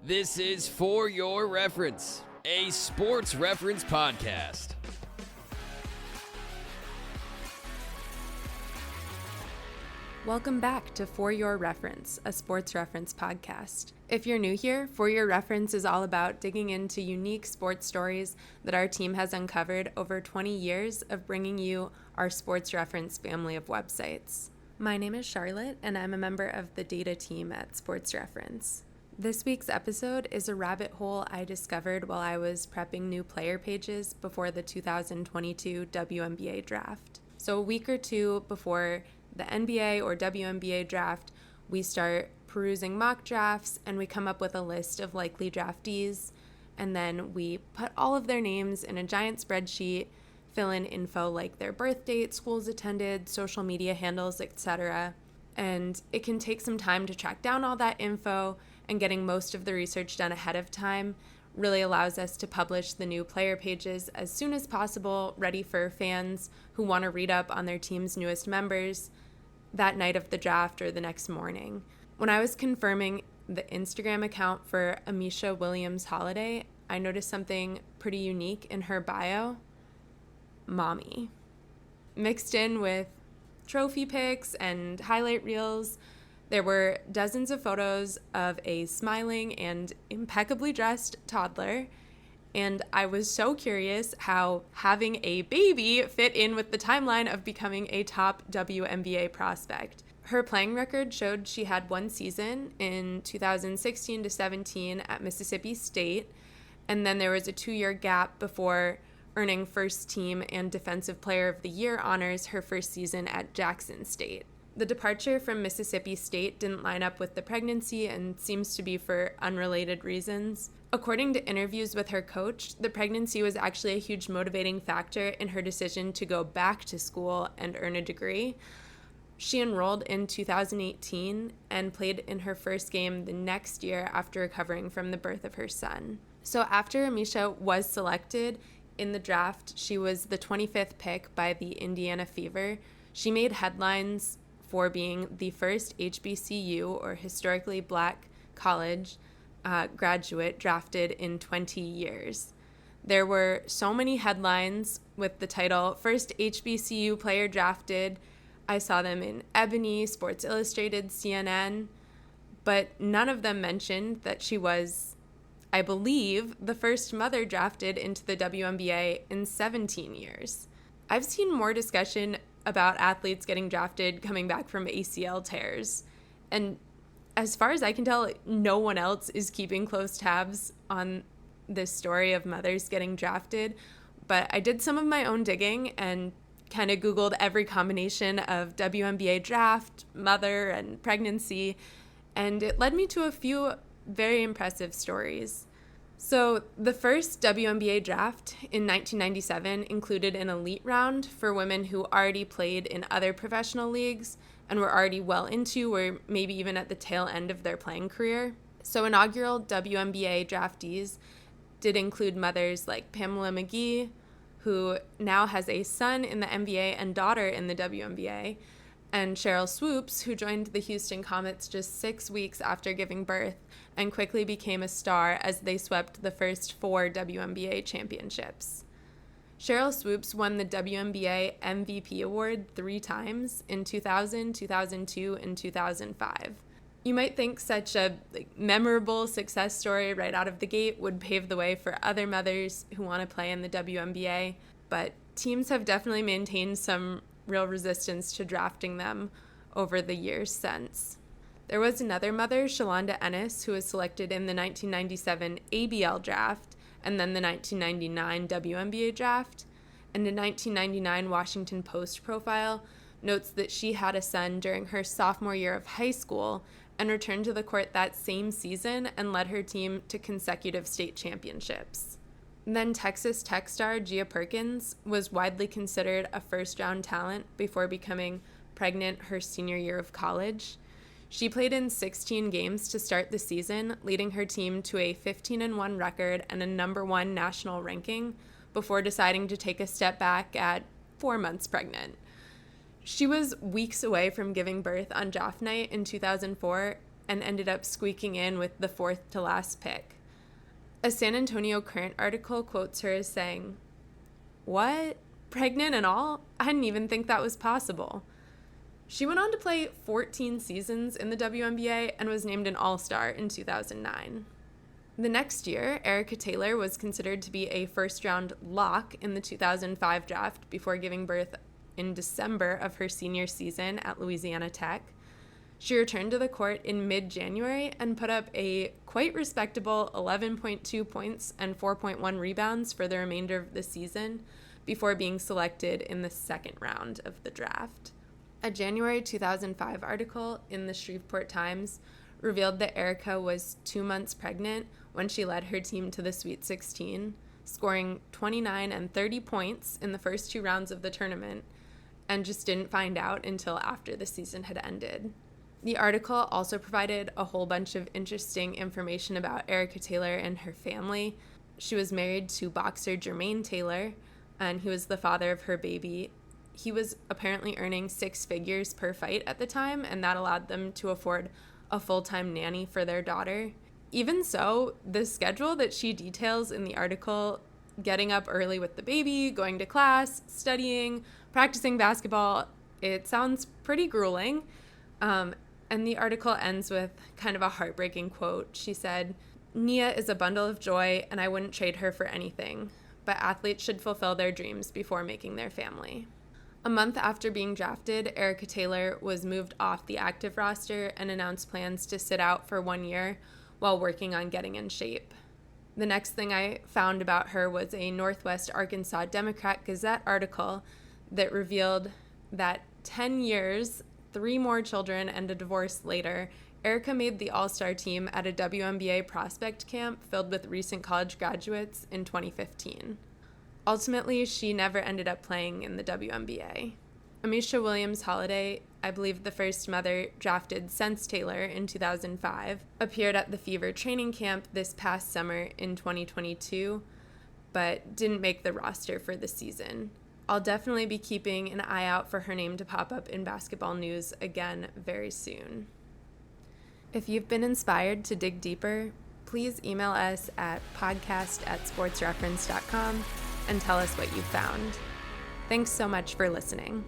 This is For Your Reference, a sports reference podcast. Welcome back to For Your Reference, a sports reference podcast. If you're new here, For Your Reference is all about digging into unique sports stories that our team has uncovered over 20 years of bringing you our sports reference family of websites. My name is Charlotte, and I'm a member of the data team at Sports Reference. This week's episode is a rabbit hole I discovered while I was prepping new player pages before the 2022 WNBA Draft. So a week or two before the NBA or WNBA Draft, we start perusing mock drafts and we come up with a list of likely draftees, and then we put all of their names in a giant spreadsheet, fill in info like their birth date, schools attended, social media handles, etc. And it can take some time to track down all that info, and getting most of the research done ahead of time really allows us to publish the new player pages as soon as possible, ready for fans who want to read up on their team's newest members that night of the draft or the next morning. When I was confirming the Instagram account for Ameshya Williams-Holliday, I noticed something pretty unique in her bio: mommy. Mixed in with trophy pics and highlight reels, there were dozens of photos of a smiling and impeccably dressed toddler, and I was so curious how having a baby fit in with the timeline of becoming a top WNBA prospect. Her playing record showed she had one season in 2016 to 17 at Mississippi State, and then there was a 2-year gap before earning first team and defensive player of the year honors her first season at Jackson State. The departure from Mississippi State didn't line up with the pregnancy and seems to be for unrelated reasons. According to interviews with her coach, the pregnancy was actually a huge motivating factor in her decision to go back to school and earn a degree. She enrolled in 2018 and played in her first game the next year after recovering from the birth of her son. So after Ameshya was selected in the draft, she was the 25th pick by the Indiana Fever. She made headlines for being the first HBCU, or historically black college, graduate drafted in 20 years. There were so many headlines with the title First HBCU Player Drafted. I saw them in Ebony, Sports Illustrated, CNN, but none of them mentioned that she was, I believe, the first mother drafted into the WNBA in 17 years. I've seen more discussion about athletes getting drafted coming back from ACL tears, and as far as I can tell, no one else is keeping close tabs on this story of mothers getting drafted. But I did some of my own digging and kind of Googled every combination of WNBA draft, mother, and pregnancy, and it led me to a few very impressive stories. So the first WNBA draft in 1997 included an elite round for women who already played in other professional leagues and were already well into or maybe even at the tail end of their playing career. So inaugural WNBA draftees did include mothers like Pamela McGee, who now has a son in the NBA and daughter in the WNBA, and Sheryl Swoopes, who joined the Houston Comets just 6 weeks after giving birth and quickly became a star as they swept the first 4 WNBA championships. Sheryl Swoopes won the WNBA MVP award 3 times in 2000, 2002, and 2005. You might think such a memorable success story right out of the gate would pave the way for other mothers who want to play in the WNBA, but teams have definitely maintained some real resistance to drafting them over the years since. There was another mother, Shalonda Enis, who was selected in the 1997 ABL draft and then the 1999 WNBA draft, and a 1999 Washington Post profile notes that she had a son during her sophomore year of high school and returned to the court that same season and led her team to consecutive state championships. Then Texas Tech star Gia Perkins was widely considered a first-round talent before becoming pregnant her senior year of college. She played in 16 games to start the season, leading her team to a 15-1 record and a number 1 national ranking before deciding to take a step back at 4 months pregnant. She was weeks away from giving birth on draft night in 2004, and ended up squeaking in with the 4th to last pick. A San Antonio Current article quotes her as saying, "What? Pregnant and all? I didn't even think that was possible." She went on to play 14 seasons in the WNBA and was named an All-Star in 2009. The next year, Erica Taylor was considered to be a first-round lock in the 2005 draft before giving birth in December of her senior season at Louisiana Tech. She returned to the court in mid-January and put up a quite respectable 11.2 points and 4.1 rebounds for the remainder of the season before being selected in the second round of the draft. A January 2005 article in the Shreveport Times revealed that Erica was 2 months pregnant when she led her team to the Sweet 16, scoring 29 and 30 points in the first 2 rounds of the tournament, and just didn't find out until after the season had ended. The article also provided a whole bunch of interesting information about Erica Taylor and her family. She was married to boxer Jermaine Taylor, and he was the father of her baby. He was apparently earning 6 figures per fight at the time, and that allowed them to afford a full-time nanny for their daughter. Even so, the schedule that she details in the article, getting up early with the baby, going to class, studying, practicing basketball, it sounds pretty grueling. And the article ends with kind of a heartbreaking quote. She said, "Nia is a bundle of joy, and I wouldn't trade her for anything, but athletes should fulfill their dreams before making their family." A month after being drafted, Erica Taylor was moved off the active roster and announced plans to sit out for 1 year while working on getting in shape. The next thing I found about her was a Northwest Arkansas Democrat-Gazette article that revealed that 10 years, 3 more children, and a divorce later, Erica made the All-Star team at a WNBA prospect camp filled with recent college graduates in 2015. Ultimately, she never ended up playing in the WNBA. Ameshya Williams-Holliday, I believe the first mother drafted since Taylor in 2005, appeared at the Fever training camp this past summer in 2022, but didn't make the roster for the season. I'll definitely be keeping an eye out for her name to pop up in basketball news again very soon. If you've been inspired to dig deeper, please email us at podcast@sportsreference.com and tell us what you found. Thanks so much for listening.